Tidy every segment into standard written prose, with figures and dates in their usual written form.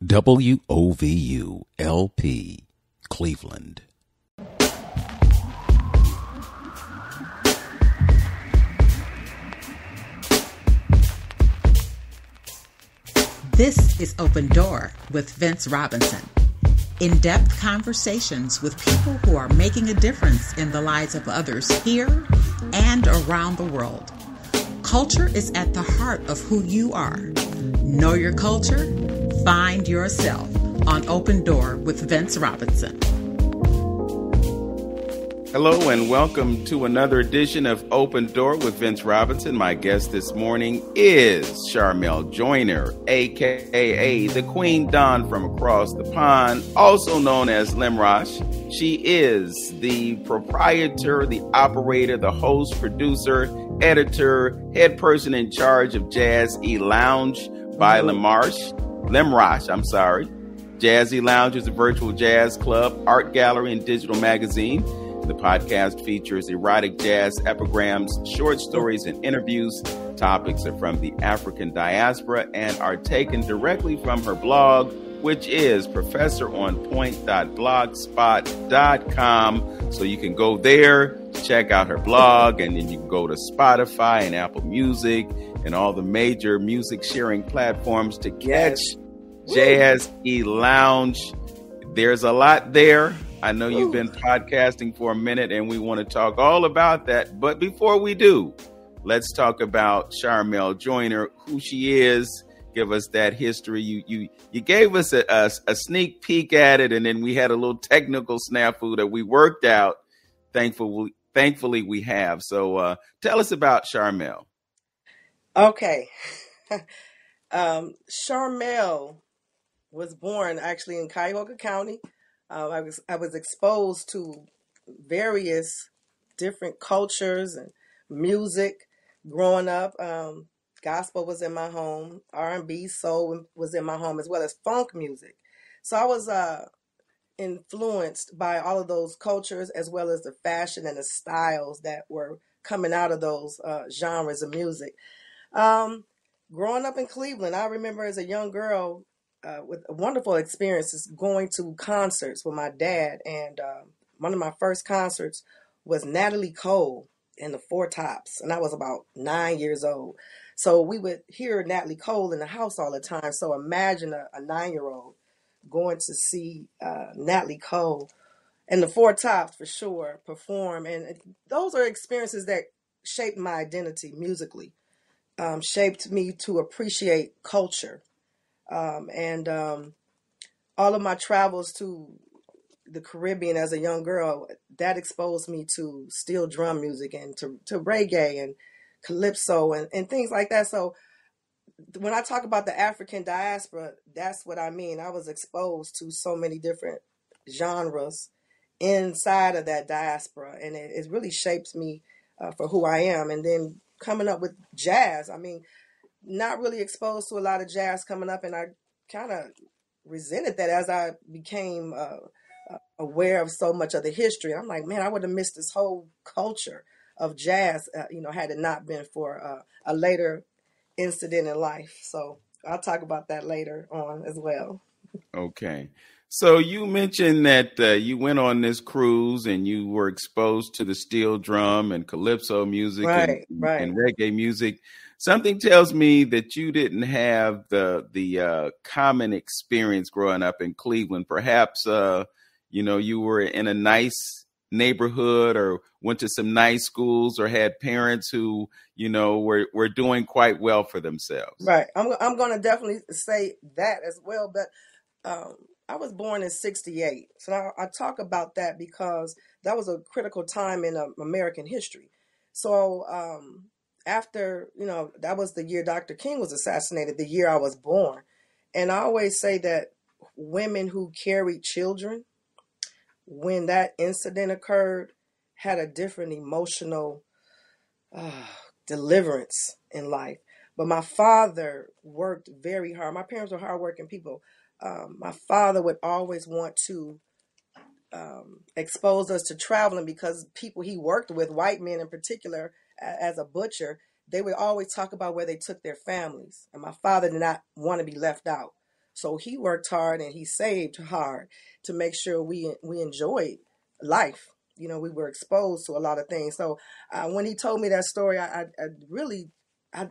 WOVU-LP, Cleveland. This is Open Door with Vince Robinson. In-depth conversations with people who are making a difference in the lives of others here and around the world. Culture is at the heart of who you are. Know your culture, find yourself on Open Door with Vince Robinson. Hello and welcome to another edition of Open Door with Vince Robinson. My guest this morning is Charmel Joiner, a.k.a. the Queen Dawn from across the pond, also known as Lemrahc. She is the proprietor, the operator, the host, producer, editor, head person in charge of JazzE-Lounge by Lemrahc. JazzE-Lounge is a virtual jazz club, art gallery, and digital magazine. The podcast features erotic jazz epigrams, short stories, and interviews. Topics are from the African diaspora and are taken directly from her blog, which is professoronpoint.blogspot.com. So you can go there, check out her blog, and then you can go to Spotify and Apple Music and all the major music sharing platforms to catch JazzE-Lounge. There's a lot there. I know you've been podcasting for a minute and we want to talk all about that. But before we do, let's talk about Charmel Joiner, who she is. Give us that history. You gave us a sneak peek at it, and then we had a little technical snafu that we worked out. Thankfully we have. So tell us about Charmel. Okay. Charmel was born actually in Cuyahoga County. I was exposed to various different cultures and music growing up. Gospel was in my home, R&B, soul was in my home, as well as funk music. So I was influenced by all of those cultures, as well as the fashion and the styles that were coming out of those genres of music. Growing up in Cleveland, I remember as a young girl, with wonderful experiences going to concerts with my dad. And one of my first concerts was Natalie Cole in the Four Tops. And I was about 9 years old. So we would hear Natalie Cole in the house all the time. So imagine a 9-year-old going to see Natalie Cole and the Four Tops for sure perform. And those are experiences that shaped my identity musically, shaped me to appreciate culture. And all of my travels to the Caribbean as a young girl, that exposed me to steel drum music and to reggae and calypso and things like that. So when I talk about the African diaspora, that's what I mean. I was exposed to so many different genres inside of that diaspora, and it really shapes me for who I am. And then coming up with jazz, I mean, not really exposed to a lot of jazz coming up, and I kind of resented that as I became aware of so much of the history. I'm like, man, I would have missed this whole culture of jazz, had it not been for a later incident in life. So I'll talk about that later on as well. Okay. So you mentioned that you went on this cruise and you were exposed to the steel drum and calypso music and reggae music. Something tells me that you didn't have the common experience growing up in Cleveland. Perhaps, you were in a nice neighborhood or went to some nice schools or had parents who, were doing quite well for themselves. Right. I'm going to definitely say that as well. But I was born in 1968. So I talk about that because that was a critical time in American history. So after, that was the year Dr. King was assassinated, the year I was born. And I always say that women who carried children, when that incident occurred, had a different emotional deliverance in life. But my father worked very hard. My parents were hardworking people. My father would always want to expose us to traveling because people he worked with, white men in particular, as a butcher, they would always talk about where they took their families. And my father did not want to be left out. So he worked hard and he saved hard to make sure we enjoyed life. You know, we were exposed to a lot of things. So when he told me that story, I really,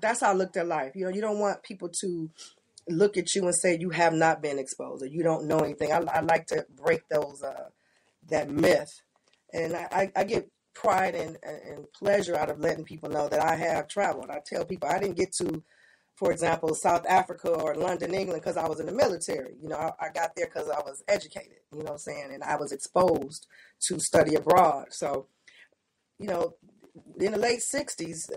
that's how I looked at life. You know, you don't want people to look at you and say you have not been exposed or you don't know anything. I like to break those that myth, and I get pride and pleasure out of letting people know that I have traveled. I tell people I didn't get to, for example, South Africa or London, England, because I was in the military. You know, I got there because I was educated, you know what I'm saying? And I was exposed to study abroad. So, you know, in the late 60s,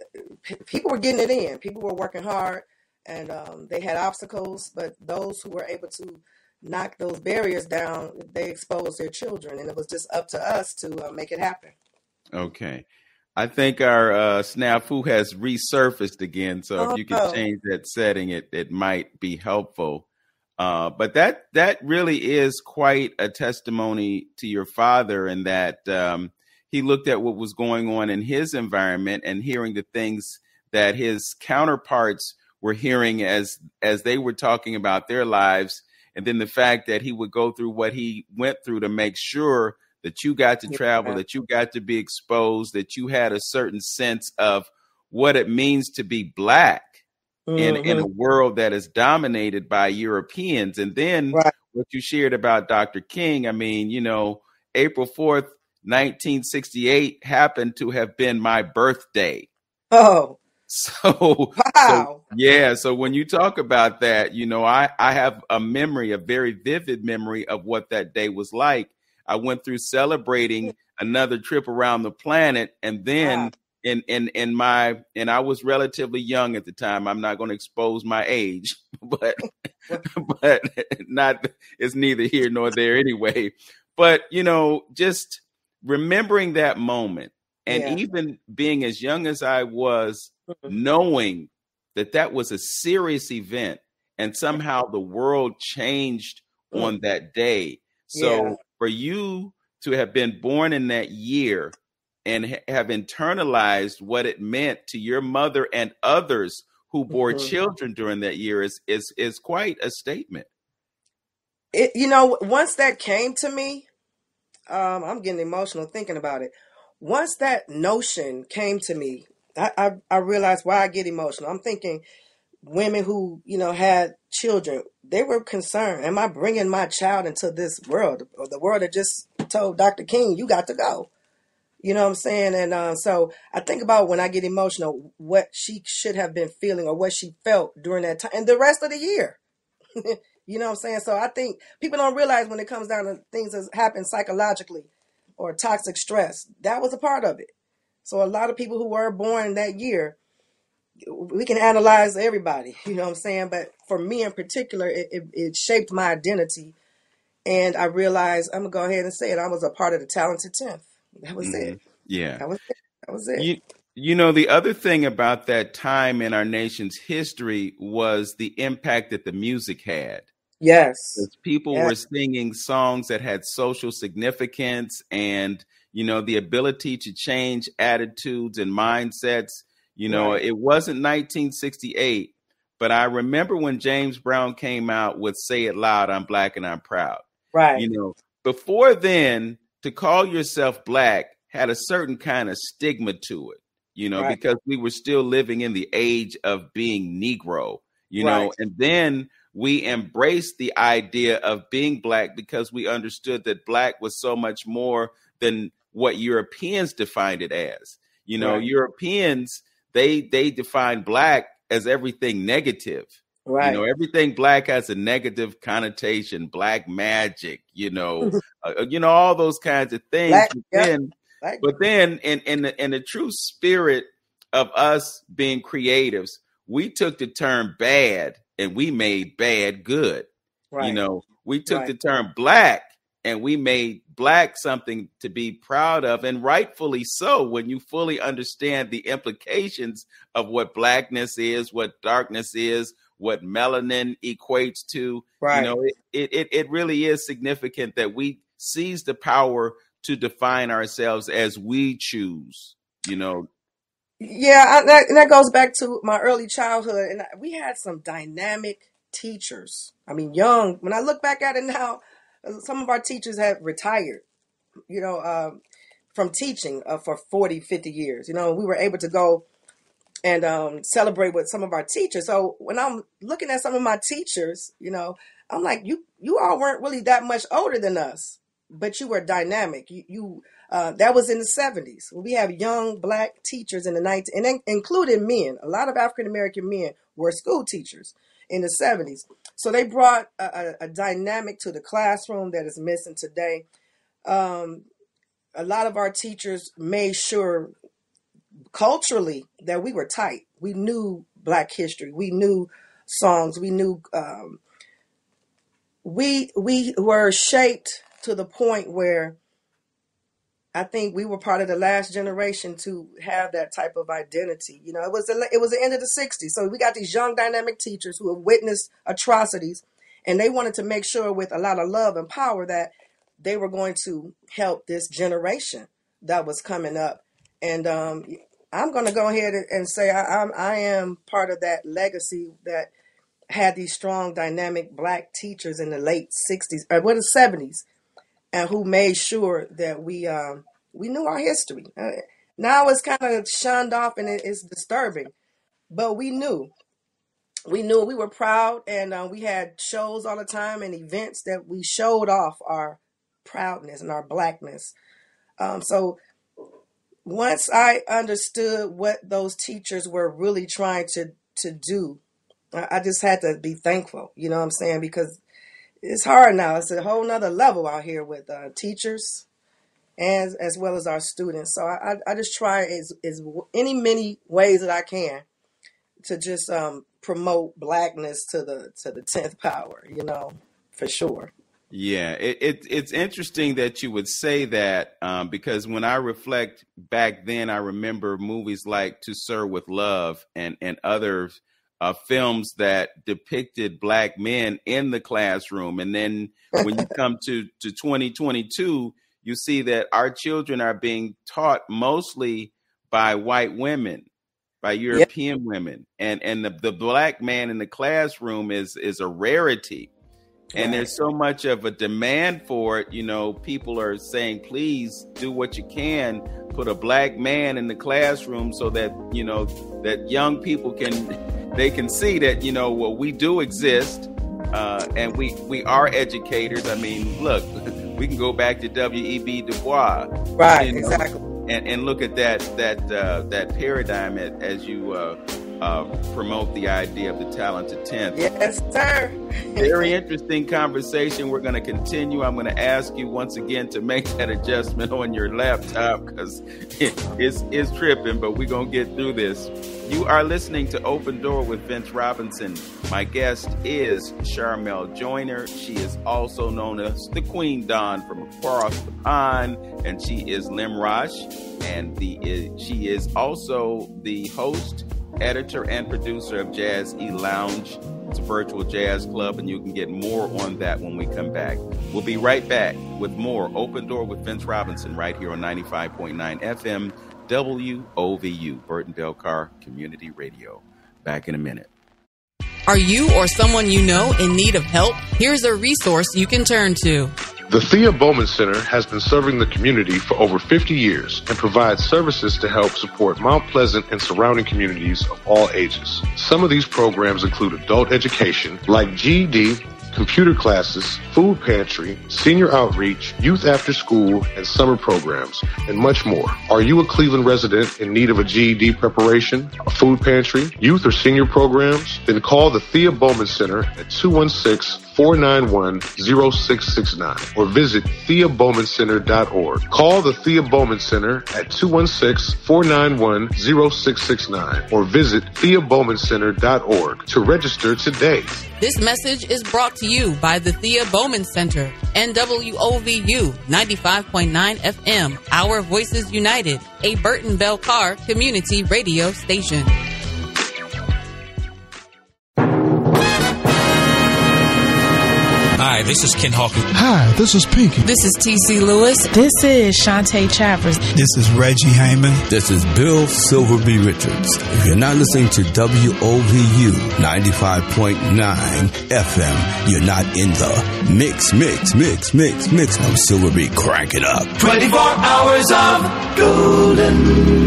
people were getting it in. People were working hard, and they had obstacles, but those who were able to knock those barriers down, they exposed their children, and it was just up to us to make it happen. Okay. I think our snafu has resurfaced again. So if you could change that setting, it might be helpful. But that really is quite a testimony to your father, in that he looked at what was going on in his environment and hearing the things that his counterparts were hearing as they were talking about their lives. And then the fact that he would go through what he went through to make sure that you got to travel, that you got to be exposed, that you had a certain sense of what it means to be Black in a world that is dominated by Europeans. And then what you shared about Dr. King, I mean, you know, April 4th, 1968 happened to have been my birthday. Oh. So, wow. So when you talk about that, you know, I have a memory, a very vivid memory of what that day was like. I went through celebrating another trip around the planet, and then I was relatively young at the time. I'm not going to expose my age, but not, it's neither here nor there anyway. But, you know, just remembering that moment, and even being as young as I was, knowing that that was a serious event, and somehow the world changed on that day. So for you to have been born in that year and have internalized what it meant to your mother and others who bore children during that year is quite a statement. You know, once that came to me, I'm getting emotional thinking about it. Once that notion came to me, I realized why I get emotional. I'm thinking women who, you know, had children, they were concerned. Am I bringing my child into this world, or the world that just told Dr. King, you got to go? You know what I'm saying? And so I think about, when I get emotional, what she should have been feeling or what she felt during that time and the rest of the year. You know what I'm saying? So I think people don't realize when it comes down to things that happen psychologically or toxic stress, that was a part of it. So a lot of people who were born that year, we can analyze everybody, you know what I'm saying? But for me in particular, it shaped my identity. And I realized, I'm going to go ahead and say it, I was a part of the Talented 10th. That was it. Yeah. That was it. You know, the other thing about that time in our nation's history was the impact that the music had. Yes. People were singing songs that had social significance and, you know, the ability to change attitudes and mindsets. You know, it wasn't 1968, but I remember when James Brown came out with Say It Loud, I'm Black and I'm Proud. Right. You know, before then, to call yourself Black had a certain kind of stigma to it, you know, because we were still living in the age of being Negro, you know, and then we embraced the idea of being Black because we understood that Black was so much more than what Europeans defined it as. You know, Europeans, they define Black as everything negative. You know, everything Black has a negative connotation, Black magic, you know, all those kinds of things. But then in the true spirit of us being creatives, we took the term bad and we made bad good. You know, we took the term Black and we made Black something to be proud of, and rightfully so, when you fully understand the implications of what Blackness is, what darkness is, what melanin equates to. You know, it really is significant that we seize the power to define ourselves as we choose, you know. Yeah, that goes back to my early childhood, and we had some dynamic teachers. I mean, young. When I look back at it now, some of our teachers have retired, from teaching for 40, 50 years. We were able to go and celebrate with some of our teachers. So when I'm looking at some of my teachers, I'm like, you all weren't really that much older than us, but you were dynamic. That was in the 70s. We have young Black teachers in the 90s, and including men. A lot of African-American men were school teachers in the 70s. So they brought a dynamic to the classroom that is missing today. A lot of our teachers made sure culturally that we were tight. We knew Black history. We knew songs. We knew, we were shaped to the point where I think we were part of the last generation to have that type of identity. It was the end of the 60s. So we got these young dynamic teachers who have witnessed atrocities, and they wanted to make sure with a lot of love and power that they were going to help this generation that was coming up. And I'm going to go ahead and say I am part of that legacy that had these strong, dynamic Black teachers in the late 60s, or the 70s, and who made sure that we knew our history. Now it's kind of shunned off and it's disturbing, but we knew. We were proud, and we had shows all the time and events that we showed off our proudness and our Blackness. So once I understood what those teachers were really trying to do, I just had to be thankful, you know what I'm saying? Because it's hard now. It's a whole nother level out here with teachers and as well as our students. So I just try as many ways that I can to just promote Blackness to the 10th power, for sure. Yeah, it's interesting that you would say that because when I reflect back then, I remember movies like To Sir with Love and other films that depicted Black men in the classroom. And then when you come to 2022, you see that our children are being taught mostly by white women, by European women. And the Black man in the classroom is a rarity. And there's so much of a demand for it. People are saying, please do what you can, put a Black man in the classroom so that, that young people can see that, well, we do exist and we are educators. I mean, look, we can go back to W.E.B. Du Bois. Right, exactly. And look at that paradigm as you promote the idea of the talented 10th. Yes, sir. Very interesting conversation. We're going to continue. I'm going to ask you once again to make that adjustment on your laptop because it's tripping, but we're going to get through this. You are listening to Open Door with Vince Robinson. My guest is Charmel Joiner. She is also known as the Queen Dawn from across the pond, and she is Lemrahc, and she is also the host, editor, and producer of JazzE-Lounge. It's a virtual jazz club, and you can get more on that when we come back. We'll be right back with more Open Door with Vince Robinson right here on 95.9 FM WOVU, Burton Belcar Community Radio. Back in a minute. Are you or someone you know in need of help? Here's a resource you can turn to. The Thea Bowman Center has been serving the community for over 50 years and provides services to help support Mount Pleasant and surrounding communities of all ages. Some of these programs include adult education like GED, computer classes, food pantry, senior outreach, youth after school, and summer programs, and much more. Are you a Cleveland resident in need of a GED preparation, a food pantry, youth or senior programs? Then call the Thea Bowman Center at 216-491-0669 or visit TheaBowmanCenter.org. Call the Thea Bowman Center at 216-491-0669 or visit TheaBowmanCenter.org to register today. This message is brought to you by the Thea Bowman Center and WOVU 95.9 FM, Our Voices United, a Burton Belcar community radio station. Hi, Hi, this is Ken Hawkins. Hi, this is Pinky. This is T.C. Lewis. This is Shantae Travers. This is Reggie Hayman. This is Bill Silverby Richards. If you're not listening to WOVU 95.9 FM, you're not in the mix. No, Silverby, crank it up. 24 hours of golden.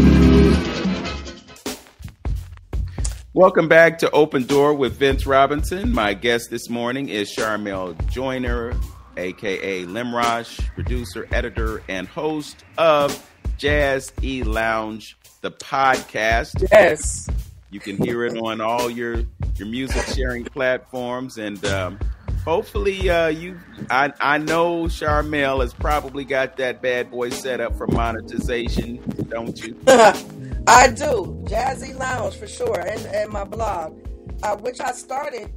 Welcome back to Open Door with Vince Robinson. My guest this morning is Charmel Joiner, a.k.a. Lemrahc, producer, editor, and host of JazzE-Lounge, the podcast. Yes. You can hear it on all your music sharing platforms. And hopefully I know Charmel has probably got that bad boy set up for monetization, don't you? I do. JazzE-Lounge for sure, and my blog, which I started.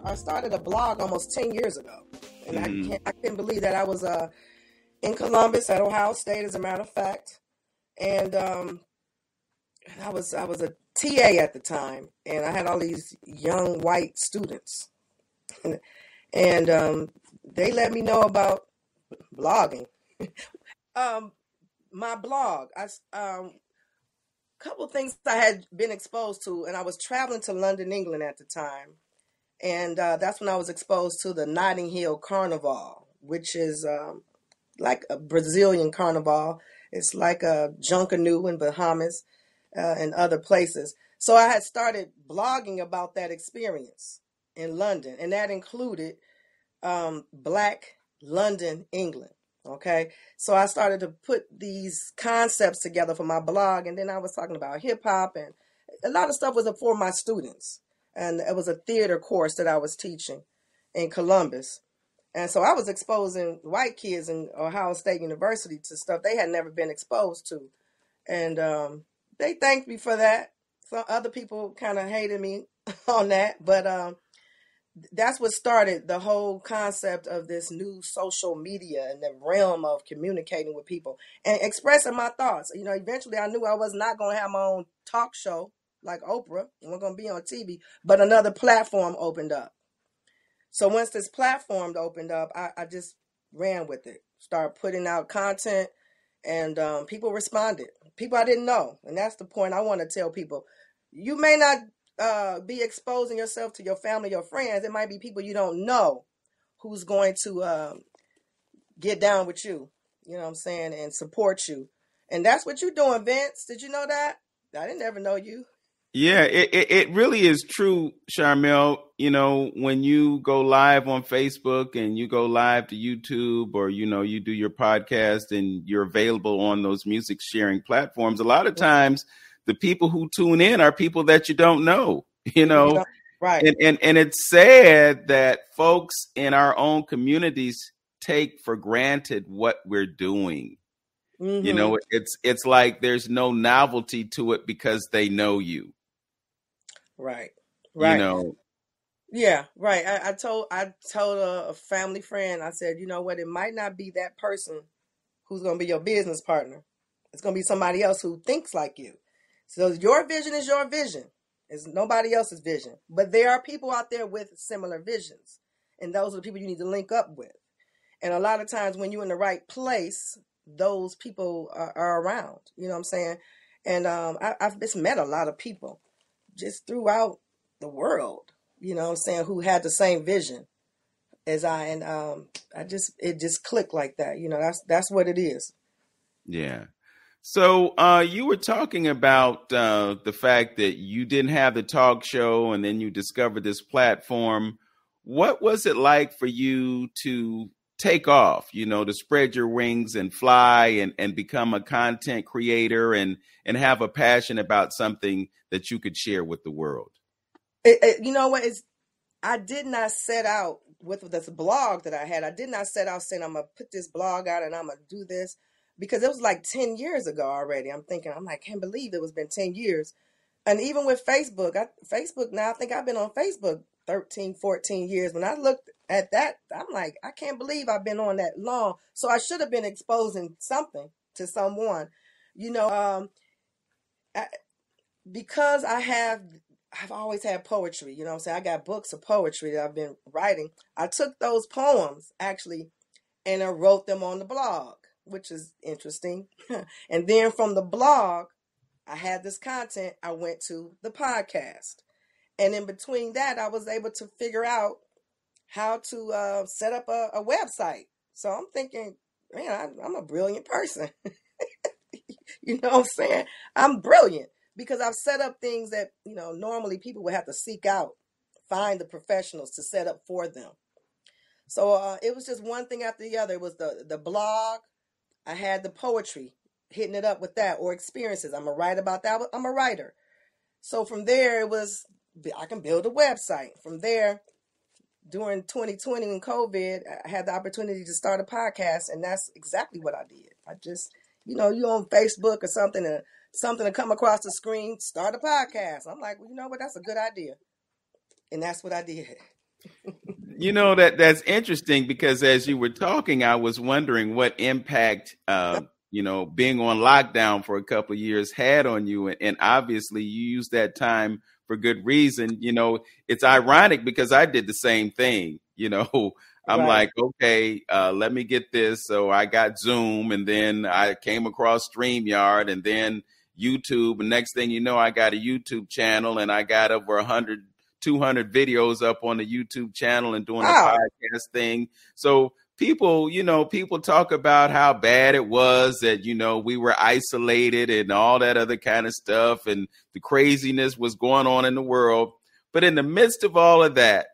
I started a blog almost 10 years ago, and I couldn't believe that I was in Columbus at Ohio State, as a matter of fact, and I was a TA at the time, and I had all these young white students, and they let me know about blogging. My blog, couple of things I had been exposed to, and I was traveling to London, England at the time, and that's when I was exposed to the Notting Hill Carnival, which is like a Brazilian carnival. It's like a Junkanoo in Bahamas and other places. So I had started blogging about that experience in London, and that included Black London, England. Okay, so I started to put these concepts together for my blog, and then I was talking about hip hop, and a lot of stuff was for my students, and it was a theater course that I was teaching in Columbus, and so I was exposing white kids in Ohio State University to stuff they had never been exposed to, and they thanked me for that. Some other people kind of hated me on that, but that's what started the whole concept of this new social media and the realm of communicating with people and expressing my thoughts. You know, eventually I knew I was not going to have my own talk show like Oprah. I wasn't going to be on TV, but another platform opened up. So once this platform opened up, I just ran with it, started putting out content, and people responded. People I didn't know. And that's the point I want to tell people. You may not be exposing yourself to your family, your friends. It might be people you don't know who's going to get down with you, you know what I'm saying, and support you. And that's what you're doing, Vince. Did you know that? I didn't ever know you. Yeah, it really is true, Charmel. You know, when you go live on Facebook and you go live to YouTube, or, you know, you do your podcast and you're available on those music sharing platforms, a lot of times the people who tune in are people that you don't know, you know, right. And it's sad that folks in our own communities take for granted what we're doing. Mm-hmm. You know, it's like there's no novelty to it because they know you. Right. You know. Yeah, right. I told a family friend, I said, you know what, it might not be that person who's going to be your business partner. It's going to be somebody else who thinks like you. So your vision is your vision. It's nobody else's vision. But there are people out there with similar visions. And those are the people you need to link up with. And a lot of times when you're in the right place, those people are around. You know what I'm saying? And I've just met a lot of people just throughout the world, you know what I'm saying, who had the same vision as I. And it just clicked like that. You know, that's what it is. Yeah. So you were talking about the fact that you didn't have the talk show and then you discovered this platform. What was it like for you to take off, you know, to spread your wings and fly and become a content creator and have a passion about something that you could share with the world? You know what? I did not set out with this blog that I had. I did not set out saying I'm going to put this blog out and I'm going to do this. Because it was like 10 years ago already. I'm like, can't believe it was been 10 years. And even with Facebook, I think I've been on Facebook 13, 14 years. When I looked at that, I'm like, I can't believe I've been on that long. So I should have been exposing something to someone, you know, because I have I've always had poetry, you know what I'm saying? I got books of poetry that I've been writing. I took those poems actually and I wrote them on the blog, which is interesting. And then from the blog, I had this content, I went to the podcast. And in between that, I was able to figure out how to set up a website. So I'm thinking, man, I'm a brilliant person. You know what I'm saying? I'm brilliant because I've set up things that, you know, normally people would have to seek out, find the professionals to set up for them. So it was just one thing after the other. It was the blog. I had the poetry, hitting it up with that, or experiences. I'm going to write about that. I'm a writer. So from there, it was, I can build a website. From there, during 2020 and COVID, I had the opportunity to start a podcast, and that's exactly what I did. I just, you know, you on Facebook or something to come across the screen, start a podcast. I'm like, well, you know what? That's a good idea. And that's what I did. You know, that's interesting because as you were talking, I was wondering what impact, you know, being on lockdown for a couple of years had on you. And obviously you used that time for good reason. You know, it's ironic because I did the same thing. You know, I'm like, okay, let me get this. So I got Zoom, and then I came across StreamYard, and then YouTube. And next thing you know, I got a YouTube channel, and I got over 100, 200 videos up on the YouTube channel and doing the podcast thing. So people, you know, people talk about how bad it was that, you know, we were isolated and all that other kind of stuff, and the craziness was going on in the world. But in the midst of all of that,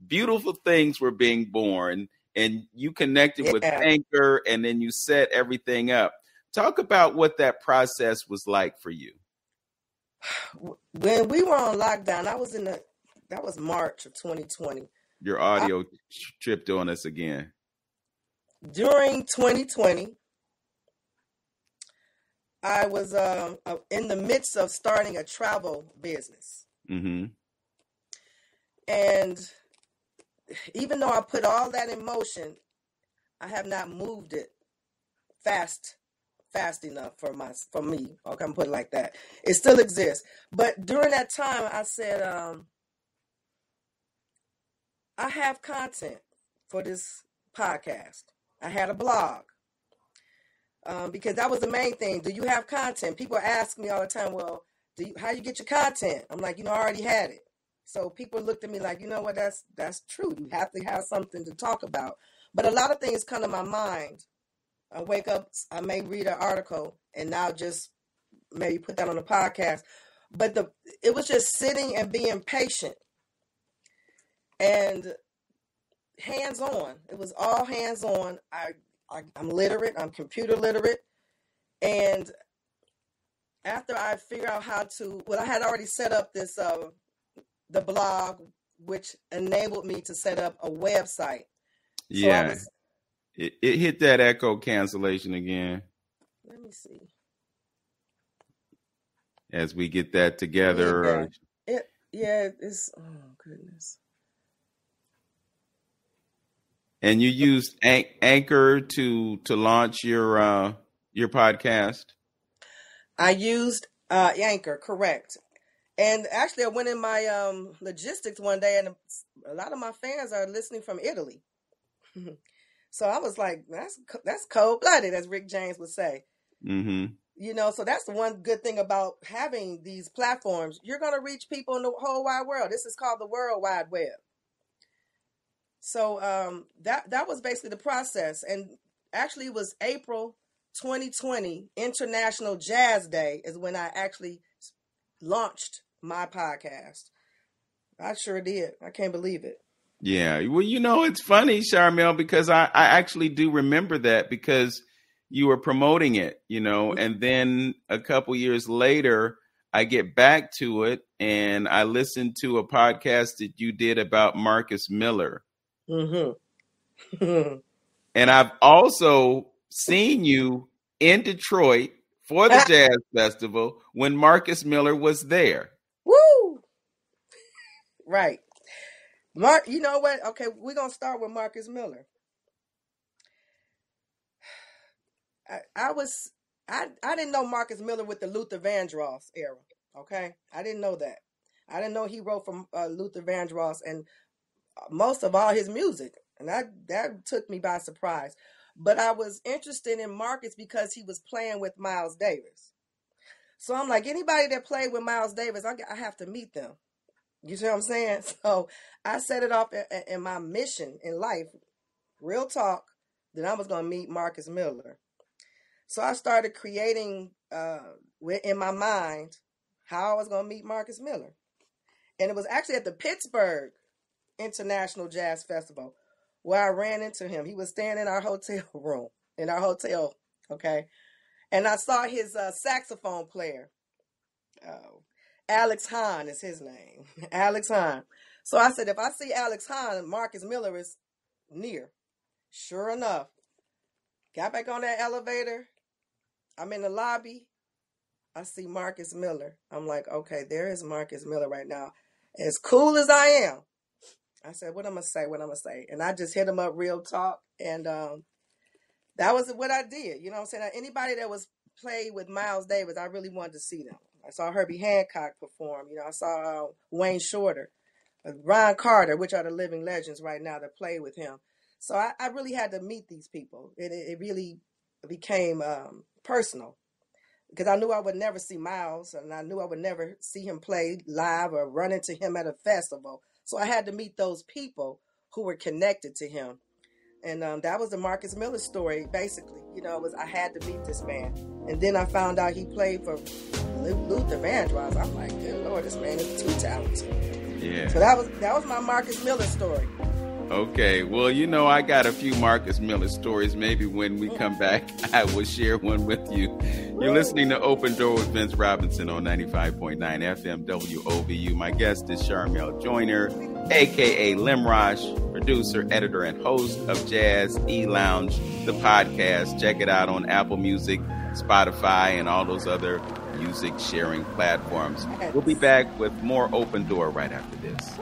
beautiful things were being born, and you connected with Anchor, and then you set everything up. Talk about what that process was like for you. When we were on lockdown, that was March of 2020. Your audio tripped on us again. During 2020, I was in the midst of starting a travel business. Mm-hmm. And even though I put all that in motion, I have not moved it fast enough for me. Okay, I'm put it like that. It still exists. But during that time, I said, I have content for this podcast. I had a blog. Because that was the main thing. Do you have content? People ask me all the time, well, how you get your content? I'm like, you know, I already had it. So people looked at me like, you know what, that's true. You have to have something to talk about. But a lot of things come to my mind. I wake up, I may read an article, and now just maybe put that on the podcast. But it was just sitting and being patient and hands-on. It was all hands-on. I'm literate. I'm computer literate. And after I figure out I had already set up this the blog, which enabled me to set up a website. Yeah. So it hit that echo cancellation again. Let me see. As we get that together. It's, oh goodness. And you used Anchor to launch your podcast? I used Anchor, correct. And actually, I went in my logistics one day, and a lot of my fans are listening from Italy. So I was like, that's cold-blooded, as Rick James would say. Mm-hmm. You know, so that's the one good thing about having these platforms. You're going to reach people in the whole wide world. This is called the World Wide Web. So that was basically the process. And actually, it was April 2020, International Jazz Day, is when I actually launched my podcast. I sure did. I can't believe it. Yeah. Well, you know, it's funny, Charmel, because I actually do remember that because you were promoting it, you know, and then a couple years later, I get back to it and I listened to a podcast that you did about Marcus Miller. Mm-hmm. And I've also seen you in Detroit for the Jazz Festival when Marcus Miller was there. Woo! Right. Mark, you know what? Okay, we're going to start with Marcus Miller. I didn't know Marcus Miller with the Luther Vandross era, okay? I didn't know that. I didn't know he wrote for Luther Vandross and most of all his music. And that took me by surprise. But I was interested in Marcus because he was playing with Miles Davis. So I'm like, anybody that played with Miles Davis, I have to meet them. You see what I'm saying? So I set it off in my mission in life, real talk, that I was going to meet Marcus Miller. So I started creating in my mind how I was going to meet Marcus Miller. And it was actually at the Pittsburgh International Jazz Festival where I ran into him. He was staying in our hotel room, in our hotel, okay? And I saw his saxophone player. Alex Hahn is his name. Alex Hahn. So I said, if I see Alex Hahn, Marcus Miller is near. Sure enough, got back on that elevator. I'm in the lobby. I see Marcus Miller. I'm like, okay, there is Marcus Miller right now. As cool as I am. I said, what I'm going to say? And I just hit him up real talk. And that was what I did. You know what I'm saying? Anybody that was played with Miles Davis, I really wanted to see them. I saw Herbie Hancock perform. You know, I saw Wayne Shorter, Ron Carter, which are the living legends right now that play with him. So I really had to meet these people. It really became personal because I knew I would never see Miles and I knew I would never see him play live or run into him at a festival. So I had to meet those people who were connected to him. And that was the Marcus Miller story, basically. You know, I had to meet this man. And then I found out he played for Luther Vandross. I'm like, good Lord, this man is too talented. Yeah. So that was my Marcus Miller story. Okay. Well, you know, I got a few Marcus Miller stories. Maybe when we come back, I will share one with you. You're listening to Open Door with Vince Robinson on 95.9 FM WOVU. My guest is Charmel Joiner, a.k.a. Lemrahc, producer, editor, and host of JazzE-Lounge, the podcast. Check it out on Apple Music, Spotify, and all those other music sharing platforms. We'll be back with more Open Door right after this.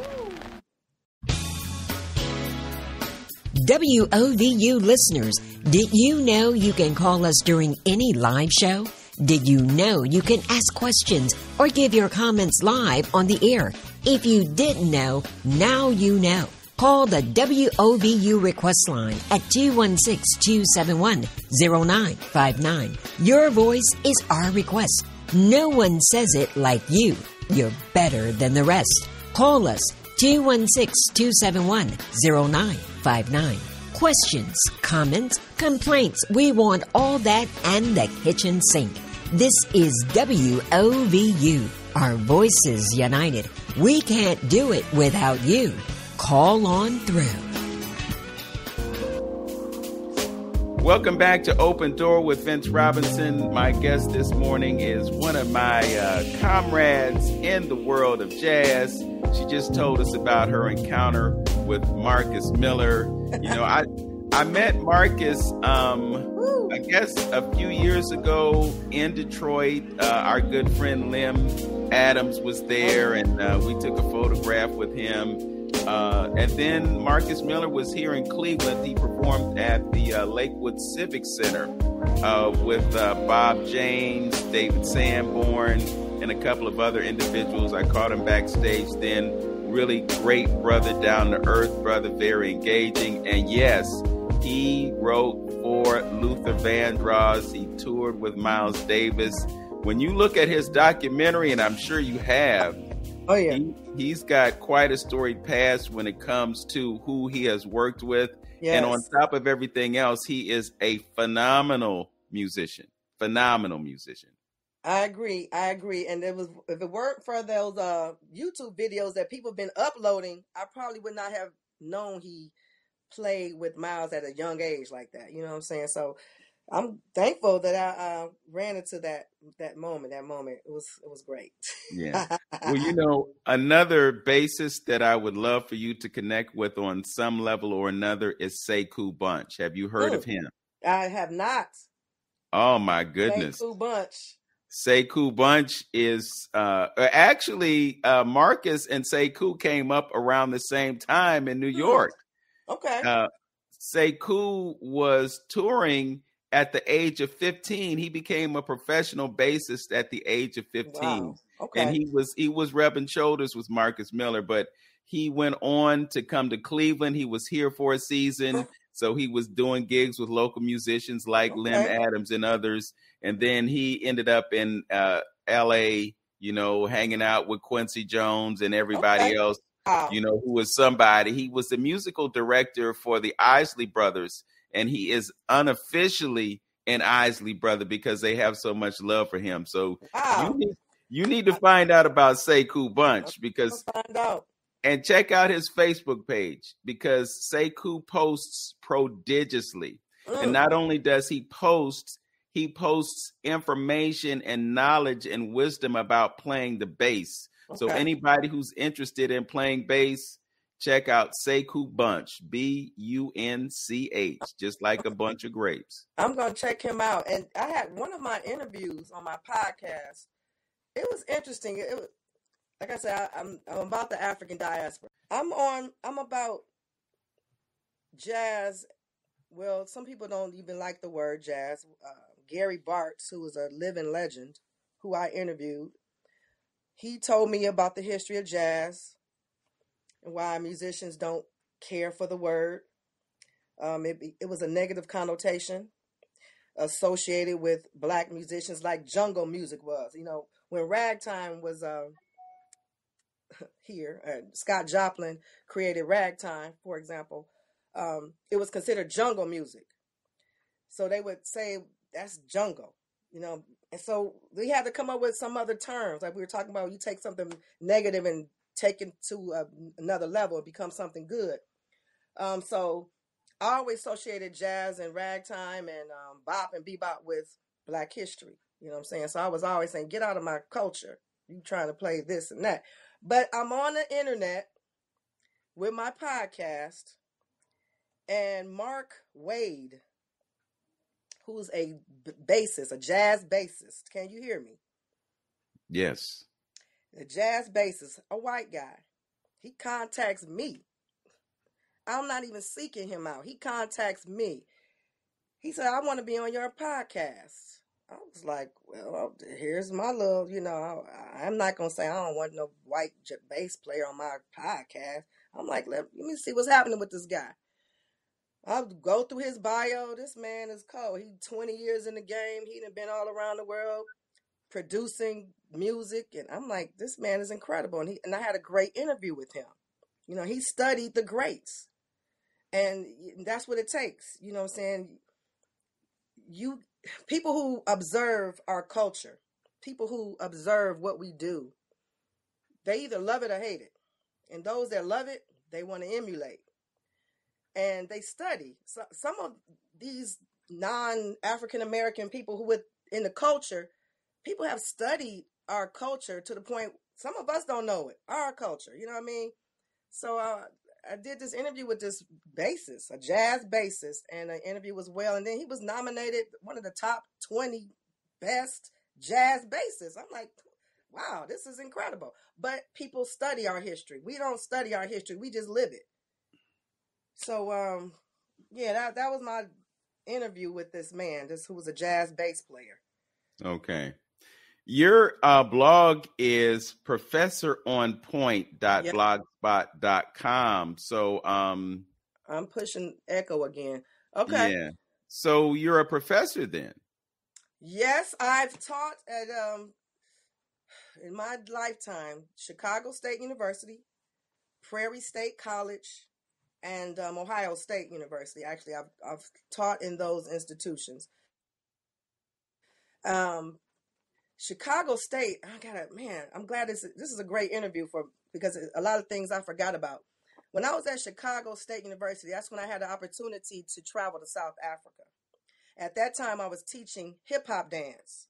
WOVU listeners, did you know you can call us during any live show? Did you know you can ask questions or give your comments live on the air? If you didn't know, now you know. Call the WOVU request line at 216-271-0959. Your voice is our request. No one says it like you. You're better than the rest. Call us 216-271-0959. Questions, comments, complaints. We want all that and the kitchen sink. This is WOVU. Our voices united. We can't do it without you. Call on through. Welcome back to Open Door with Vince Robinson. My guest this morning is one of my comrades in the world of jazz. She just told us about her encounter with Marcus Miller. You know, I met Marcus, I guess, a few years ago in Detroit. Our good friend Lim Adams was there, and we took a photograph with him. And then Marcus Miller was here in Cleveland. He performed at the Lakewood Civic Center with Bob James, David Sanborn, and a couple of other individuals. I caught him backstage then. Really great brother, down to earth brother, very engaging. And yes, he wrote for Luther Vandross. He toured with Miles Davis. When you look at his documentary, and I'm sure you have, oh yeah, he's got quite a storied past when it comes to who he has worked with. Yes. And on top of everything else, he is a phenomenal musician. I agree. And if it weren't for those YouTube videos that people have been uploading, I probably would not have known he played with Miles at a young age like that. You know what I'm saying? So I'm thankful that I ran into that moment. That moment, it was great. Yeah. Well, you know, another bassist that I would love for you to connect with on some level or another is Sekou Bunch. Have you heard of him? I have not. Oh my goodness. Sekou Bunch is actually Marcus and Sekou came up around the same time in New York. Okay. Sekou was touring at the age of 15. He became a professional bassist at the age of 15. Wow. Okay. And he was rubbing shoulders with Marcus Miller, but he went on to come to Cleveland. He was here for a season. So he was doing gigs with local musicians like Lem Adams and others. And then he ended up in L.A., hanging out with Quincy Jones and everybody else, who was somebody. He was the musical director for the Isley Brothers, and he is unofficially an Isley brother because they have so much love for him. So you need to find out about Sekou Bunch and check out his Facebook page because Sekou posts prodigiously. And not only does he posts information and knowledge and wisdom about playing the bass. So anybody who's interested in playing bass, check out Sekou Bunch, Bunch, just like a bunch of grapes. I'm going to check him out. And I had one of my interviews on my podcast. It was interesting. It was, like I said, I'm about the African diaspora. I'm about jazz. Well, some people don't even like the word jazz. Gary Bartz, who was a living legend, who I interviewed, he told me about the history of jazz and why musicians don't care for the word. It was a negative connotation associated with black musicians like jungle music was. When ragtime was here, Scott Joplin created ragtime, for example, it was considered jungle music. So they would say that's jungle, and so we had to come up with some other terms. Like we were talking about, you take something negative and take it to another level, it becomes something good. So I always associated jazz and ragtime and bop and bebop with black history. You know what I'm saying? So I was always saying, get out of my culture. You trying to play this and that. But I'm on the internet with my podcast, and Mark Wade, who's a bassist, a jazz bassist. Can you hear me? Yes. A jazz bassist, a white guy. He contacts me. I'm not even seeking him out. He contacts me. He said, I want to be on your podcast. I was like, well, here's my little, I'm not going to say I don't want no white bass player on my podcast. I'm like, let me see what's happening with this guy. I'll go through his bio. This man is cold. He's 20 years in the game. He done been all around the world producing music. And I'm like, this man is incredible. And I had a great interview with him. He studied the greats. And that's what it takes. You know what I'm saying? People who observe our culture, people who observe what we do, they either love it or hate it. And those that love it, they want to emulate. And they study. So some of these non-African American people who in the culture, people have studied our culture to the point some of us don't know it. Our culture, you know what I mean? So I did this interview with this bassist, a jazz bassist, and the interview was well. And then he was nominated one of the top 20 best jazz bassists. I'm like, wow, this is incredible. But people study our history. We don't study our history. We just live it. So, that was my interview with this man, who was a jazz bass player. Okay. Your blog is professoronpoint.blogspot.com. So, I'm pushing echo again. Okay. Yeah. So you're a professor then? Yes, I've taught at, in my lifetime, Chicago State University, Prairie State College, and Ohio State University. Actually, I've taught in those institutions. Chicago State, I'm glad this is a great interview because a lot of things I forgot about. When I was at Chicago State University, that's when I had the opportunity to travel to South Africa. At that time, I was teaching hip hop dance,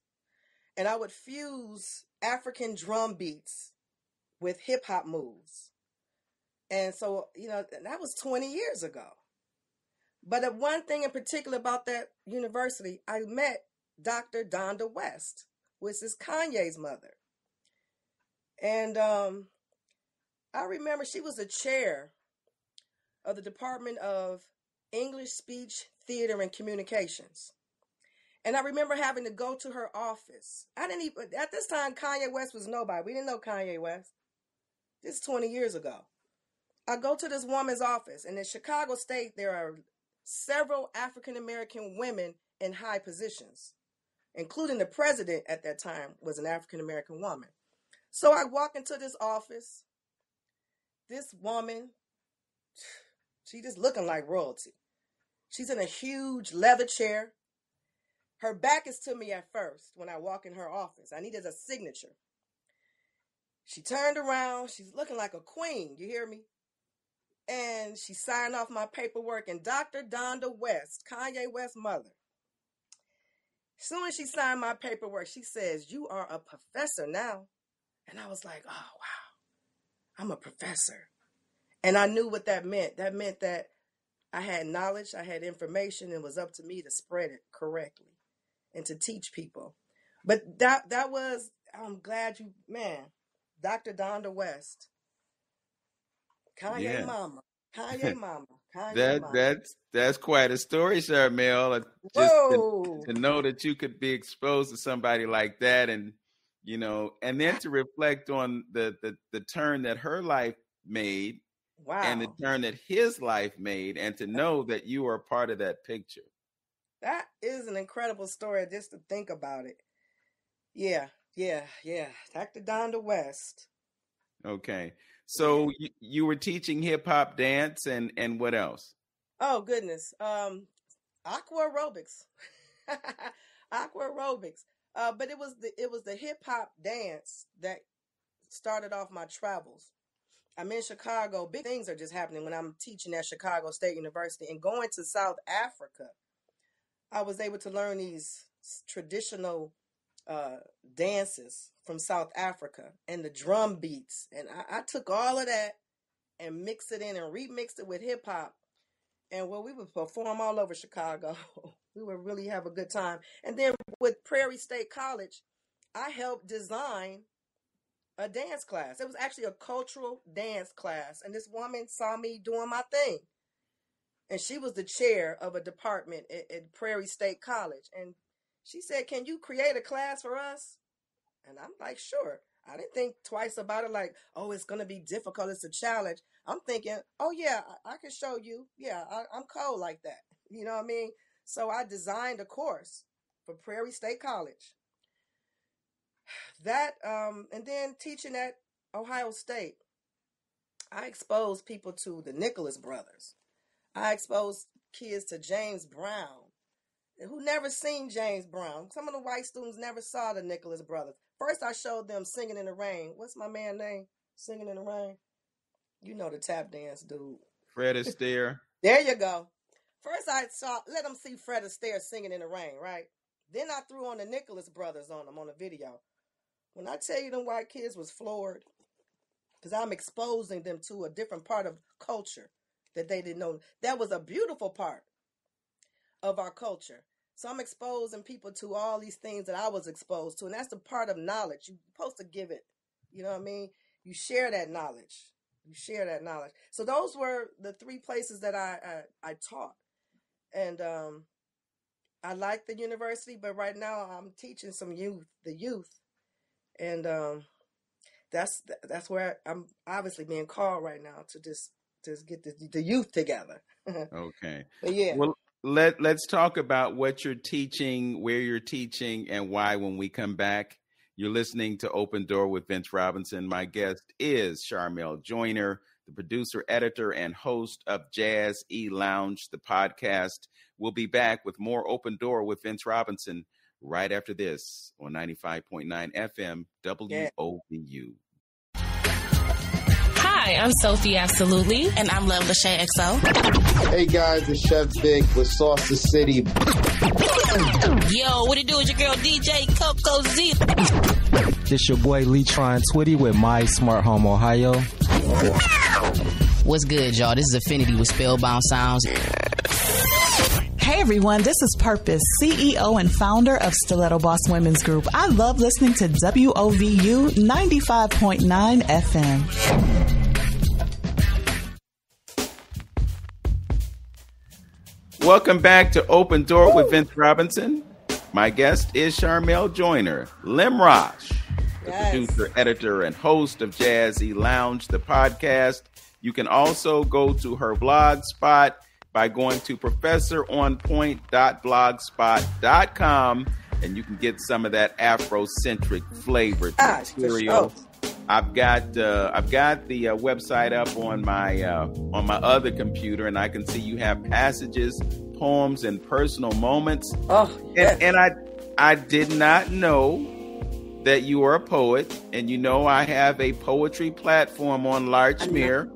and I would fuse African drum beats with hip hop moves. And so, that was 20 years ago. But the one thing in particular about that university, I met Dr. Donda West, which is Kanye's mother. And I remember she was the chair of the Department of English Speech, Theater, and Communications. And I remember having to go to her office. I didn't even, at this time, Kanye West was nobody. We didn't know Kanye West. This is 20 years ago. I go to this woman's office, and in Chicago State, there are several African-American women in high positions, including the president at that time was an African-American woman. So I walk into this office. This woman, she just looking like royalty. She's in a huge leather chair. Her back is to me at first when I walk in her office. I needed a signature. She turned around. She's looking like a queen. You hear me? And she signed off my paperwork. And Dr. Donda West, Kanye West's mother, as soon as she signed my paperwork, she says, "You are a professor now." And I was like, oh, wow, I'm a professor. And I knew what that meant. That meant that I had knowledge, I had information, and it was up to me to spread it correctly and to teach people. But that was, I'm glad you, man, Dr. Donda West, Kanye mama, Kanye mama, Kanye mama. That's quite a story, Charmel. Just to know that you could be exposed to somebody like that, and you know, and then to reflect on the turn that her life made, wow, and the turn that his life made, and to know that you are a part of that picture. That is an incredible story just to think about it. Yeah. Dr. Donda West. Okay. So you were teaching hip hop dance and what else? Oh goodness. Aqua aerobics. Aqua aerobics. But it was the hip hop dance that started off my travels. I'm in Chicago. Big things are just happening when I'm teaching at Chicago State University and going to South Africa. I was able to learn these traditional dances from South Africa and the drum beats. And I took all of that and mixed it in and remixed it with hip hop. And we would perform all over Chicago. We would really have a good time. And then with Prairie State College, I helped design a dance class. It was actually a cultural dance class. And this woman saw me doing my thing. And she was the chair of a department at Prairie State College. And she said, "Can you create a class for us?" And I'm like, sure. I didn't think twice about it, like, oh, it's going to be difficult. It's a challenge. I'm thinking, oh, yeah, I can show you. Yeah, I'm cold like that. You know what I mean? So I designed a course for Prairie State College. That, and then teaching at Ohio State, I exposed people to the Nicholas brothers. I exposed kids to James Brown, who never seen James Brown. Some of the white students never saw the Nicholas brothers. First, I showed them Singing in the Rain. What's my man's name? Singing in the Rain. You know the tap dance dude. Fred Astaire. There you go. First, let them see Fred Astaire singing in the rain, right? Then I threw on the Nicholas brothers on them on the video. When I tell you them white kids was floored, because I'm exposing them to a different part of culture that they didn't know. That was a beautiful part of our culture. So I'm exposing people to all these things that I was exposed to. And that's the part of knowledge. You're supposed to give it. You know what I mean? You share that knowledge. So those were the three places that I taught. And I like the university, but right now I'm teaching the youth. And that's where I'm obviously being called right now to just get the youth together. Okay. But yeah. Well, let's talk about what you're teaching, where you're teaching, and why when we come back. You're listening to Open Door with Vince Robinson. My guest is Charmel Joiner, the producer, editor, and host of JazzE-Lounge, the podcast. We'll be back with more Open Door with Vince Robinson right after this on 95.9 FM WOVU. Hi, I'm Sophie Absolutely. And I'm Love Lachey XO. Hey guys, it's Chef Vic with Saucer City. Yo, what it do is your girl DJ Coco Z. This your boy Lee Tron Twitty with My Smart Home Ohio. What's good, y'all? This is Affinity with Spellbound Sounds. Hey everyone, this is Purpose, CEO and founder of Stiletto Boss Women's Group. I love listening to WOVU 95.9 FM. Welcome back to Open Door with Vince Robinson. My guest is Charmel Joiner, Lemrahc, the producer, editor, and host of JazzE-Lounge, the podcast. You can also go to her blog spot by going to professoronpoint.blogspot.com, and you can get some of that Afrocentric flavor material. I've got the website up on my other computer, and I can see you have passages, poems, and personal moments. Oh, yes. And I did not know that you are a poet, and you know I have a poetry platform on Larchmere,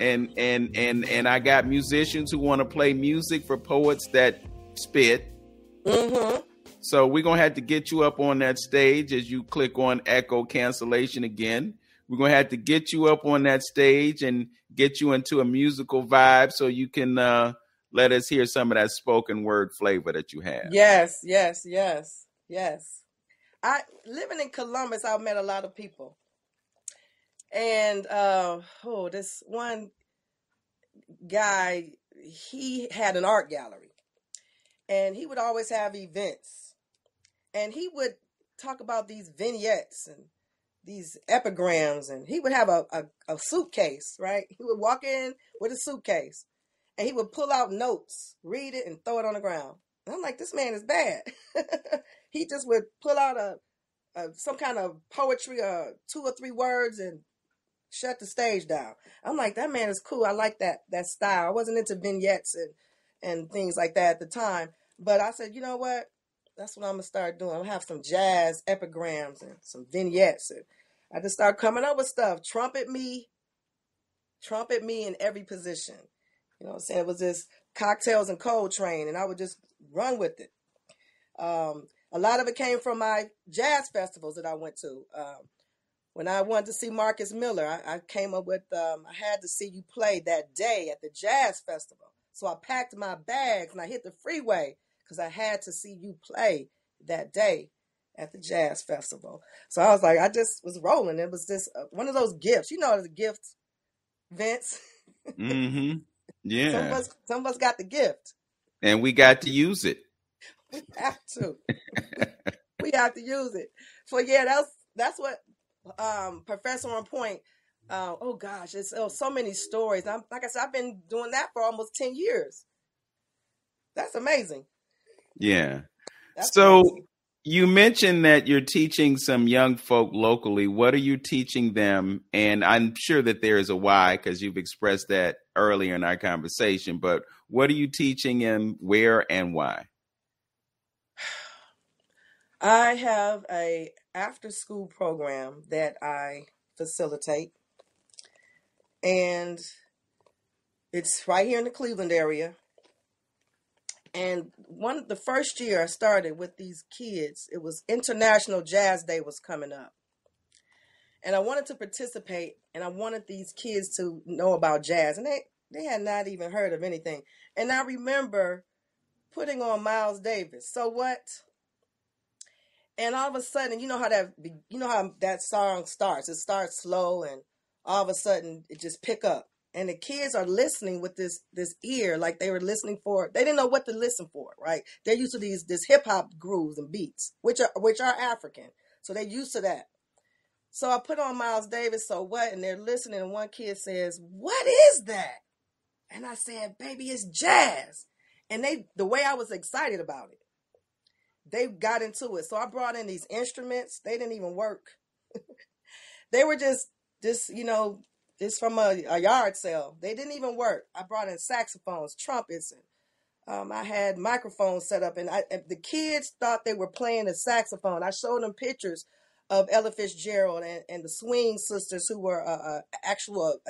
and I got musicians who want to play music for poets that spit. Mm-hmm. So we're going to have to get you up on that stage as you click on echo cancellation again. We're going to have to get you up on that stage and get you into a musical vibe so you can let us hear some of that spoken word flavor that you have. Yes. Living in Columbus, I've met a lot of people. And this one guy, he had an art gallery. And he would always have events. And he would talk about these vignettes and these epigrams, and he would have a suitcase, right? He would walk in with a suitcase, and he would pull out notes, read it, and throw it on the ground. And I'm like, this man is bad. He just would pull out some kind of poetry, 2 or 3 words, and shut the stage down. I'm like, that man is cool. I like that style. I wasn't into vignettes and things like that at the time, but I said, you know what? That's what I'm going to start doing. I'm going to have some jazz epigrams and some vignettes. And I just start coming up with stuff. Trumpet me in every position. You know what I'm saying? It was this Cocktails and Coltrane, and I would just run with it. A lot of it came from my jazz festivals that I went to. When I wanted to see Marcus Miller, I came up with, I had to see you play that day at the jazz festival. So I packed my bags and I hit the freeway, because I had to see you play that day at the jazz festival. So I was like, I just was rolling. It was just one of those gifts. You know, the gifts, Vince. Mm-hmm. Yeah. Some of us got the gift. And we got to use it. We have to. We have to use it. So yeah, that's what Professor on Point. Oh gosh, it's so many stories. Like I said, I've been doing that for almost 10 years. That's amazing. Yeah. That's so amazing. You mentioned that you're teaching some young folk locally. What are you teaching them? And I'm sure that there is a why, because you've expressed that earlier in our conversation. But what are you teaching them, where, and why? I have a after-school program that I facilitate. And it's right here in the Cleveland area. And the first year I started with these kids, it was International Jazz Day was coming up. And I wanted to participate, and I wanted these kids to know about jazz. And they had not even heard of anything. And I remember putting on Miles Davis. So what? And all of a sudden, you know how that song starts. It starts slow, and all of a sudden it just pick up. And the kids are listening with this ear, like they were listening for. They didn't know what to listen for, right? They're used to this hip hop grooves and beats, which are African, so they're used to that. So I put on Miles Davis, So What, and they're listening. And one kid says, "What is that?" And I said, "Baby, it's jazz." And the way I was excited about it, they got into it. So I brought in these instruments. They didn't even work. They were just from a yard sale. They didn't even work. I brought in saxophones, trumpets, and I had microphones set up. And the kids thought they were playing a saxophone. I showed them pictures of Ella Fitzgerald and the Swing Sisters, who were a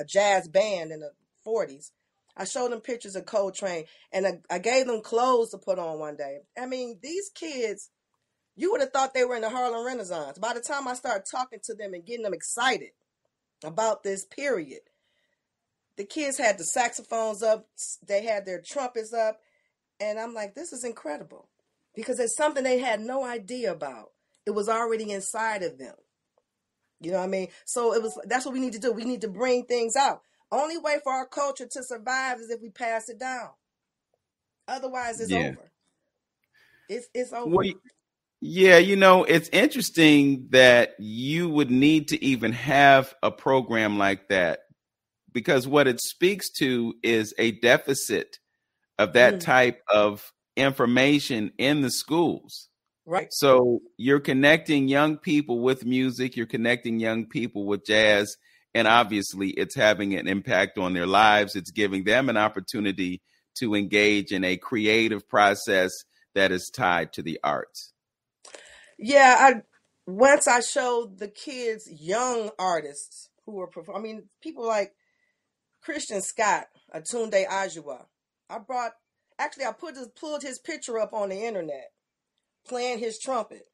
jazz band in the 40s. I showed them pictures of Coltrane, and I gave them clothes to put on one day. I mean, these kids, you would have thought they were in the Harlem Renaissance. By the time I started talking to them and getting them excited about this period, the kids had the saxophones up, they had their trumpets up, and I'm like, this is incredible, because it's something they had no idea about. It was already inside of them. You know what I mean? So that's what we need to do. We need to bring things out. Only way for our culture to survive is if we pass it down. Otherwise, it's over. It's over. Well, yeah, it's interesting that you would need to even have a program like that, because what it speaks to is a deficit of that type of information in the schools. Right. So you're connecting young people with music, you're connecting young people with jazz, and obviously it's having an impact on their lives. It's giving them an opportunity to engage in a creative process that is tied to the arts. Yeah, once I showed the kids young artists who were performing, people like Christian Scott, Atunde Ajua. I pulled his picture up on the internet, playing his trumpet.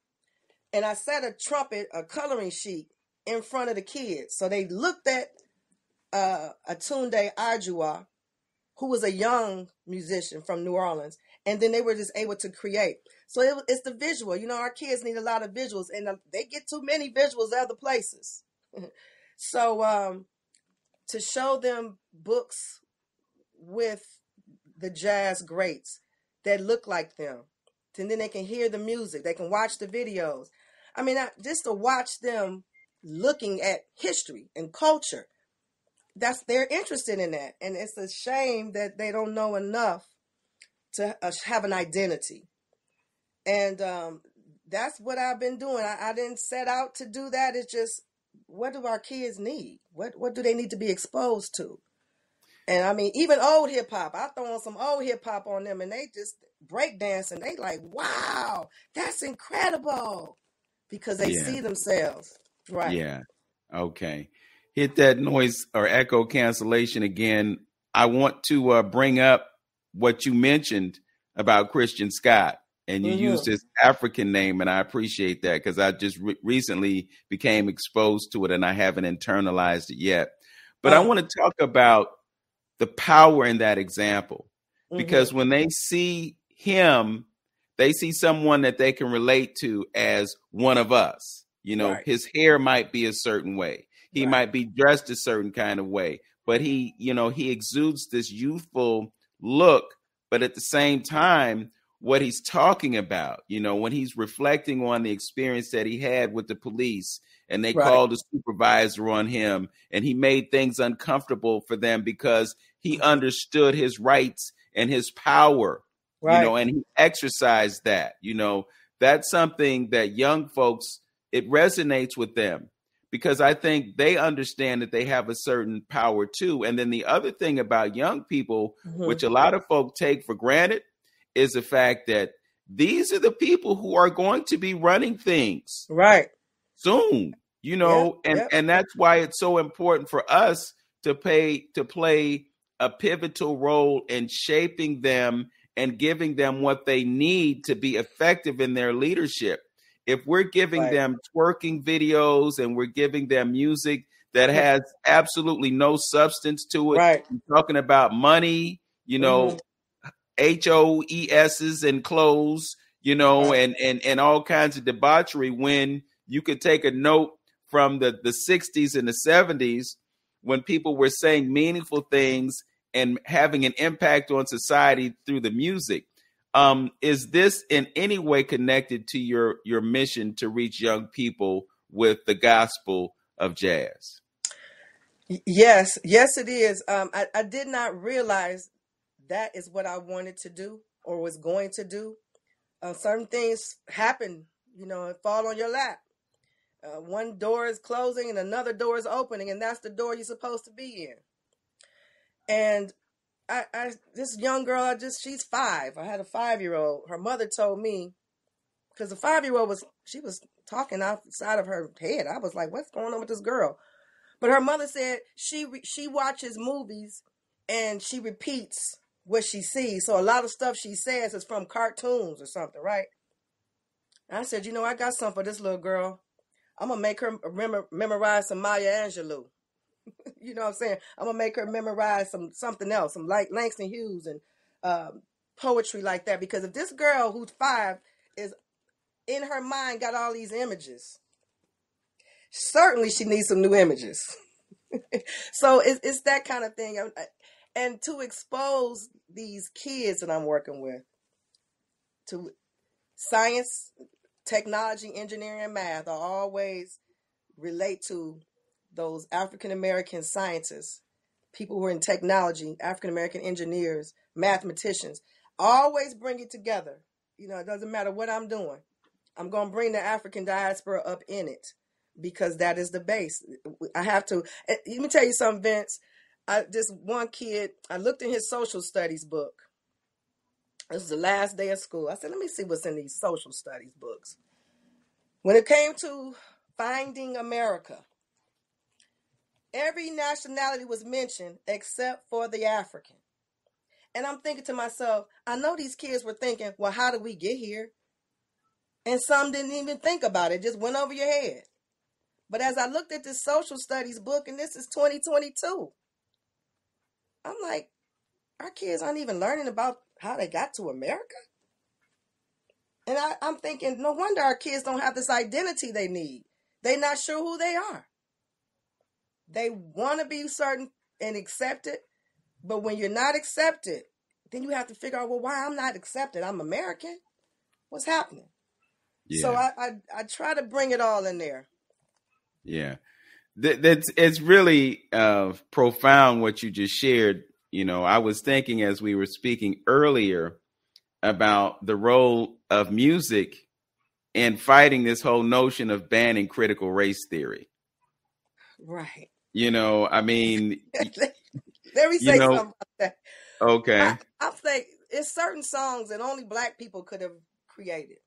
And I set a coloring sheet in front of the kids. So they looked at Atunde Ajua, who was a young musician from New Orleans, and then they were just able to create. So it's the visual. Our kids need a lot of visuals, and they get too many visuals other places. So to show them books with the jazz greats that look like them, and then they can hear the music, they can watch the videos. I mean, just to watch them looking at history and culture, they're interested in that. And it's a shame that they don't know enough to have an identity. And that's what I've been doing. I didn't set out to do that. It's just, what do our kids need? What do they need to be exposed to? And I mean, even old hip hop, I throw on some old hip hop on them and they just break dance and they like, wow, that's incredible, because they see themselves. Right. Yeah. Okay. Hit that noise or echo cancellation again. I want to bring up what you mentioned about Christian Scott, and you used his African name, and I appreciate that, because I just recently became exposed to it and I haven't internalized it yet. But I want to talk about the power in that example, because when they see him, they see someone that they can relate to as one of us. His hair might be a certain way. He might be dressed a certain kind of way, but he exudes this youthful look. But at the same time, what he's talking about, when he's reflecting on the experience that he had with the police, and they called a supervisor on him, and he made things uncomfortable for them because he understood his rights and his power, and he exercised that. That's something that young folks, it resonates with them, because I think they understand that they have a certain power too. And then the other thing about young people, which a lot of folk take for granted, is the fact that these are the people who are going to be running things soon, and that's why it's so important for us to play a pivotal role in shaping them and giving them what they need to be effective in their leadership. If we're giving them twerking videos and we're giving them music that has absolutely no substance to it, we're talking about money, HOESs and clothes, and all kinds of debauchery, when you could take a note from the 60s and the 70s, when people were saying meaningful things and having an impact on society through the music. Is this in any way connected to your mission to reach young people with the gospel of jazz? Yes, it is. I did not realize that is what I wanted to do or was going to do. Certain things happen, and fall on your lap. One door is closing and another door is opening, and that's the door you're supposed to be in. And this young girl, she's 5. I had a 5-year-old. Her mother told me, because the 5-year-old was talking outside of her head. I was like, what's going on with this girl? But her mother said she watches movies and she repeats what she sees. So a lot of stuff she says is from cartoons or something, right? And I said, I got something for this little girl. I'm going to make her memorize some Maya Angelou. You know what I'm saying? I'm going to make her memorize something else, some like Langston Hughes and poetry like that. Because if this girl who's 5 is in her mind got all these images, certainly she needs some new images. So it's that kind of thing. And to expose these kids that I'm working with to science, technology, engineering, and math are always relate to those African American scientists, people who are in technology, African American engineers, mathematicians. Always bring it together. You know, it doesn't matter what I'm doing. I'm going to bring the African diaspora up in it because that is the base. I have to. Let me tell you something, Vince. This one kid, I looked in his social studies book. This was the last day of school. I said, let me see what's in these social studies books. When it came to Finding America, every nationality was mentioned except for the African. And I'm thinking to myself, I know these kids were thinking, well, how did we get here? And some didn't even think about it. It just went over your head. But as I looked at this social studies book, and this is 2022, I'm like, our kids aren't even learning about how they got to America. And I'm thinking, no wonder our kids don't have this identity they need. They're not sure who they are. They want to be certain and accepted. But when you're not accepted, then you have to figure out, well, why I'm not accepted? I'm American. What's happening? Yeah. So I try to bring it all in there. Yeah. It's really profound what you just shared. You know, I was thinking as we were speaking earlier about the role of music in fighting this whole notion of banning critical race theory. Right. You know, I mean, let me say something about that. Okay. I think it's certain songs that only Black people could have created.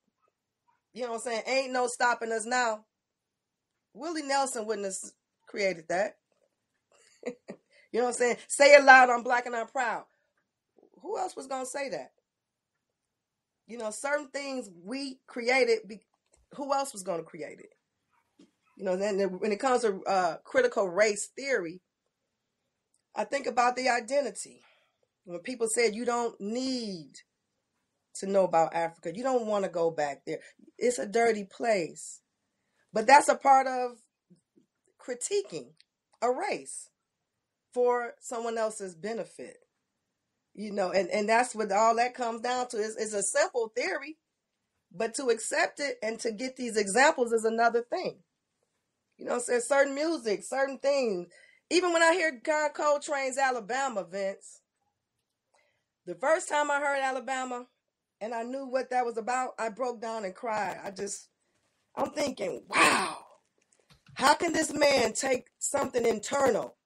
You know what I'm saying? Ain't no stopping us now. Willie Nelson wouldn't have created that. You know what I'm saying? Say it loud, I'm Black and I'm proud. Who else was going to say that? You know, certain things we created, who else was going to create it? You know, then when it comes to critical race theory, I think about the identity. When people said you don't need to know about Africa, you don't want to go back there. It's a dirty place. But that's a part of critiquing a race for someone else's benefit. You know, and that's what all that comes down to. It's a simple theory, but to accept it and to get these examples is another thing. You know, so certain music, certain things. Even when I hear John Coltrane's Alabama, Vince, the first time I heard Alabama and I knew what that was about, I broke down and cried. I'm thinking, wow, how can this man take something internal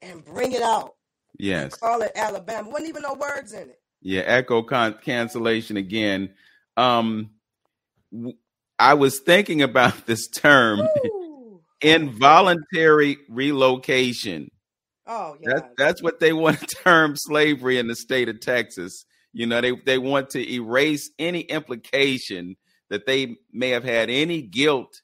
and bring it out? Yes. Call it Alabama. Wasn't even no words in it. Yeah, echo cancellation again. I was thinking about this term, involuntary relocation. Oh, yeah. That's what they want to term slavery in the state of Texas. You know, they want to erase any implication that they may have had any guilt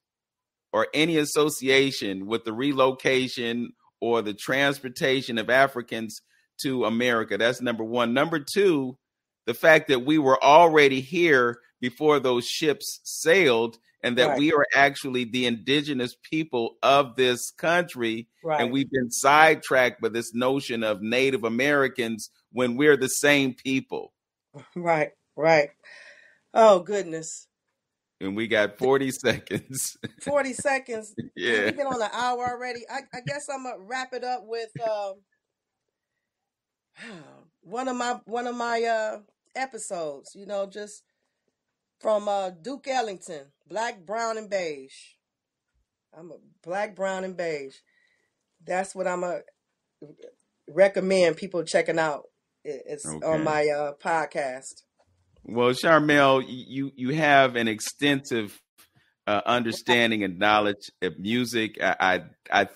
or any association with the relocation or the transportation of Africans to America. That's number one. Number two, the fact that we were already here before those ships sailed and that we are actually the indigenous people of this country. Right. And we've been sidetracked by this notion of Native Americans when we're the same people. Right, right. Oh, goodness. And we got 40 seconds. 40 seconds. Yeah. We've been on an hour already. I guess I'm gonna wrap it up with one of my episodes, you know, just from Duke Ellington, Black, Brown, and Beige. I'm a Black, Brown, and Beige. That's what I'm gonna recommend people checking out. It's on my podcast. Well, Charmel, you have an extensive understanding and knowledge of music. I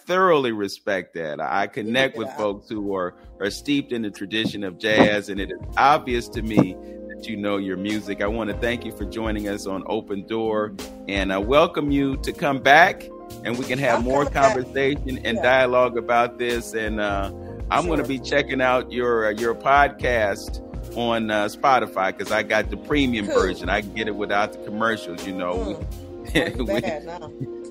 thoroughly respect that. I connect with folks who are steeped in the tradition of jazz, and it is obvious to me that you know your music. I want to thank you for joining us on Open Door, and I welcome you to come back, and we can have more conversation and dialogue about this. And I'm going to be checking out your podcast on Spotify because I got the premium version. I can get it without the commercials, you know.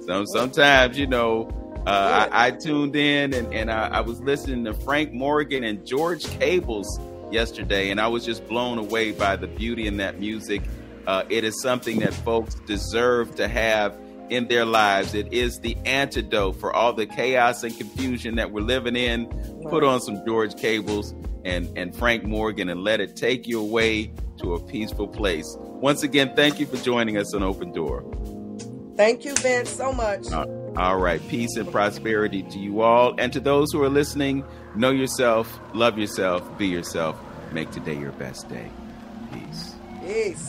Sometimes, you know, I tuned in and I was listening to Frank Morgan and George Cables yesterday, and I was just blown away by the beauty in that music. It is something that folks deserve to have in their lives. It is the antidote for all the chaos and confusion that we're living in. Put on some George Cables and Frank Morgan and let it take you away to a peaceful place. Once again, thank you for joining us on Open Door. Thank you, Vince, so much. All right. Peace and prosperity to you all. And to those who are listening, know yourself, love yourself, be yourself. Make today your best day. Peace. Peace.